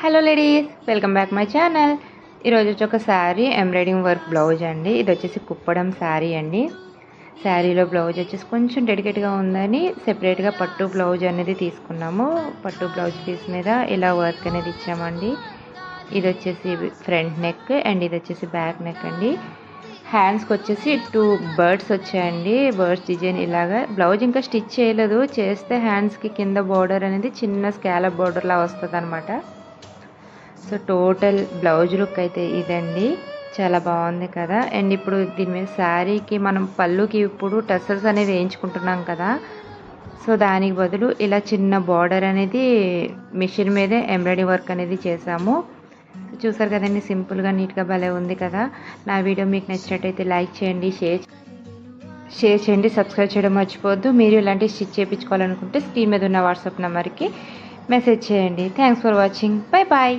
Hello ladies, welcome back my channel. ఈరోజు వచ్చి ఒక శారీ ఎంబ్రాయిడింగ్ వర్క్ బ్లౌజ్ అండి. ఇది వచ్చేసి కుప్పడం శారీ అండి. శారీలో బ్లౌజ్ వచ్చేసి కొంచెం డెడికేట్గా ఉందని సెపరేట్గా పట్టు బ్లౌజ్ అనేది తీసుకున్నాము. పట్టు బ్లౌజ్ పీస్ మీద ఇలా వర్క్ అనేది ఇచ్చామండి. ఇది వచ్చేసి ఫ్రంట్ నెక్ అండ్ ఇది వచ్చేసి బ్యాక్ నెక్ అండి. హ్యాండ్స్కి వచ్చేసి 2 బర్డ్స్ వచ్చాయండి. బర్డ్స్ డిజైన్ ఇలాగా. బ్లౌజ్ ఇంకా స్టిచ్ చేయలేదు, చేస్తే హ్యాండ్స్కి కింద బార్డర్ అనేది చిన్న స్కాలప్ బార్డర్లా వస్తుంది అనమాట. సో టోటల్ బ్లౌజ్ లుక్ అయితే ఇదండి. చాలా బాగుంది కదా. అండ్ ఇప్పుడు దీని మీద శారీకి మనం పళ్ళుకి ఇప్పుడు టసల్స్ అనేది వేయించుకుంటున్నాం కదా. సో దానికి బదులు ఇలా చిన్న బార్డర్ అనేది మిషన్ మీదే ఎంబ్రాయిడరీ వర్క్ అనేది చేసాము. చూసారు కదండి, సింపుల్గా నీట్గా భలే ఉంది కదా. నా వీడియో మీకు నచ్చినట్టయితే లైక్ చేయండి, షేర్ చేయండి, సబ్స్క్రైబ్ చేయడం మర్చిపోవద్దు. మీరు ఇలాంటి స్టిచ్ చేయించుకోవాలనుకుంటే స్క్రీన్ మీద ఉన్న వాట్సాప్ నెంబర్కి మెసేజ్ చేయండి. Thanks for watching. Bye bye.